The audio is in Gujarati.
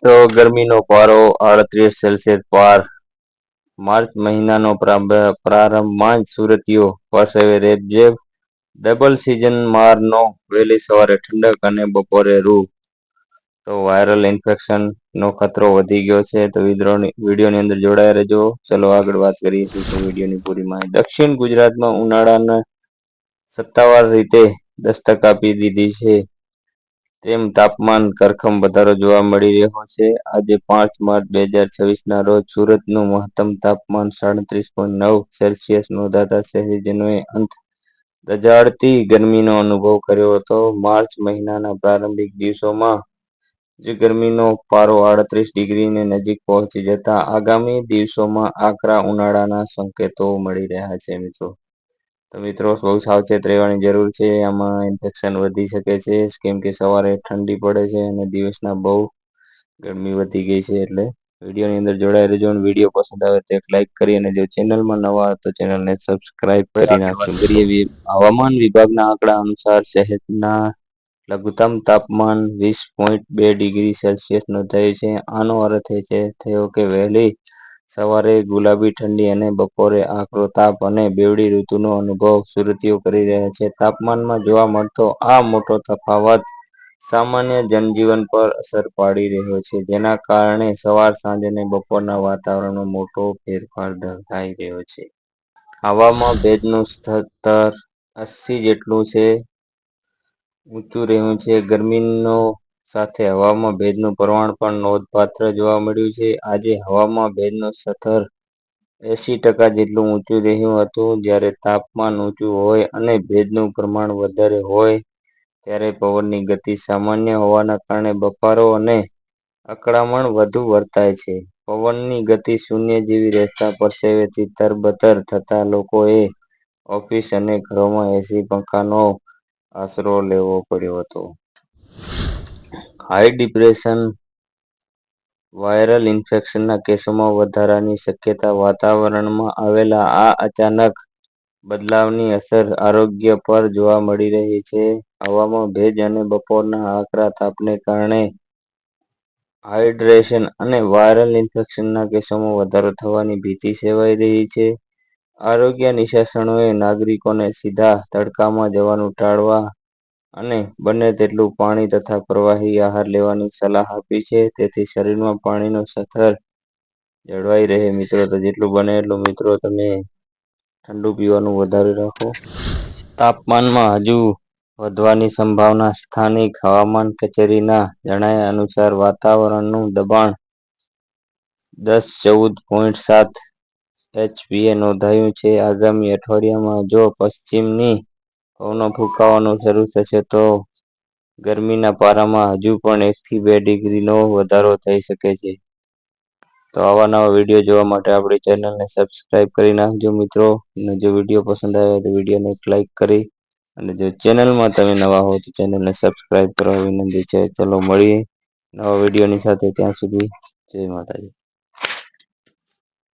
મિત્રો ગરમીનો પારો 38 સેલ્સિયસ પાર. માર્ચ મહિનાનો પ્રારંભમાં જ સુરતીઓ પરસેવે રેબઝેબ. ડબલ સિઝન મારનો વહેલી સવારે ઠંડક અને બપોરે રૂ. તો વાયરલ ઇન્ફેક્શન નો ખતરો વધી ગયો છે. તો વિડીયોની અંદર જોડાયા રહેજો. ચલો આગળ વાત કરીએ છીએ વિડીયોની પૂરી માહિતી. દક્ષિણ ગુજરાતમાં ઉનાળાના સત્તાવાર રીતે દસ્તક આપી દીધી છે. તેમ તાપમાન કરખમ વધારો જોવા મળી રહ્યો છે. આજે 5 માર્ચ 2026 રોજ સુરતનું મહત્તમ તાપમાન 37.9 સેલ્સિયસ નોંધાતા શહેરીજનોએ દજાડતી ગરમીનો અનુભવ કર્યો હતો. માર્ચ મહિનાના પ્રારંભિક દિવસોમાં જ ગરમીનો પારો 38 ડિગ્રીને નજીક પહોંચી જતા આગામી દિવસોમાં આકરા ઉનાળાના સંકેતો મળી રહ્યા છે. તો મિત્રો બહુ સાવચેત રહેવાની જરૂર છે. આમાં ઇન્ફેક્શન વધી શકે છે, કેમ કે સવારે ઠંડી પડે છે અને દિવસના બહુ ગરમી વધી ગઈ છે. એટલે વિડીયોની અંદર જોડાઈ રહેજો. વિડીયો પસંદ આવે તો એક લાઈક કરી અને જો ચેનલમાં નવા તો ચેનલને સબસ્ક્રાઇબ કરી નાખજો. હવામાન વિભાગના આંકડા અનુસાર શહેરના લઘુત્તમ તાપમાન 20.2 ડિગ્રી સેલ્સિયસ નોંધાયું છે. આનો અર્થ એ થયો કે વહેલી સવારે ગુલાબી ઠંડી અને બપોરે આકરો તાપ અને બેવડી ઋતુનો અનુભવ સુરતીઓ કરી રહ્યા છે. તાપમાનમાં જોવા મળતો આ મોટો તફાવત સામાન્ય જનજીવન પર અસર પાડી રહ્યો છે, જેના કારણે સવાર સાંજ અને બપોરના વાતાવરણમાં મોટો ફેરફાર દેખાઈ રહ્યો છે. હવામાં ભેજનું સ્તર 80 જેટલું છે ઊંચું રહ્યું છે. ગરમીનો સાથે હવામાં ભેજનું પ્રમાણ પણ નોંધપાત્ર જોવા મળ્યું છે. આજે હવામાં ભેજનું સ્તર 80% જેટલું ઊંચું રહ્યું હતું. જ્યારે તાપમાન ઊંચું હોય અને ભેજનું પ્રમાણ વધારે હોય ત્યારે પવનની ગતિ સામાન્ય હોવાના કારણે બફારો અને અકળામણ વધુ વર્તાય છે. પવનની ગતિ શૂન્ય જેવી રહેતા પરસેવેથી તરબતર થતા લોકોએ ઓફિસ અને ઘરોમાં એસી પંખાનો આશરો લેવો પડ્યો હતો. હાઈ ડિપ્રેશન, વાયરલ ઇન્ફેક્શનના કેસોમાં વધારાની શક્યતા. વાતાવરણમાં આવેલા આ અચાનક બદલાવની અસર આરોગ્ય પર જોવા મળી રહી છે. હવામાં ભેજ અને બપોરના આકરા તાપને કારણે હાઇડ્રેશન અને વાયરલ ઇન્ફેક્શનના કેસોમાં વધારો થવાની ભીતિ સેવાઈ રહી છે. આરોગ્ય નિષ્ણાતોએ નાગરિકોને સીધા તડકામાં જવાનું ટાળવા અને બને તેટલું પાણી તથા પ્રવાહી આહાર લેવાની સલાહ આપી છે, તેથી શરીરમાં પાણીનું સ્તર જળવાઈ રહે. મિત્રો તો જેટલું બને એટલું મિત્રો તમે ઠંડુ પીવાનું વધારે રાખો. તાપમાનમાં હજુ વધવાની સંભાવના. સ્થાનિક હવામાન કચેરીના જણાવ્યા અનુસાર વાતાવરણનું દબાણ 1014.7 HPA નોંધાયું છે. આગામી અઠવાડિયામાં જો પશ્ચિમની પવનો ફૂંકાવાનું શરૂ થશે તો ગરમીના પારામાં હજુ પણ 1 થી 2 ડિગ્રીનો વધારો થઈ શકે છે. તો આવા નવા વિડીયો જોવા માટે આપણી ચેનલને સબસ્ક્રાઇબ કરી નાખજો મિત્રો. અને જો વિડીયો પસંદ આવે તો વિડીયોને એક લાઈક કરી અને જો ચેનલમાં તમે નવા હો તો ચેનલને સબસ્ક્રાઇબ કરવા વિનંતી છે. ચલો મળીએ નવા વિડીયોની સાથે. ત્યાં સુધી જય માતાજી.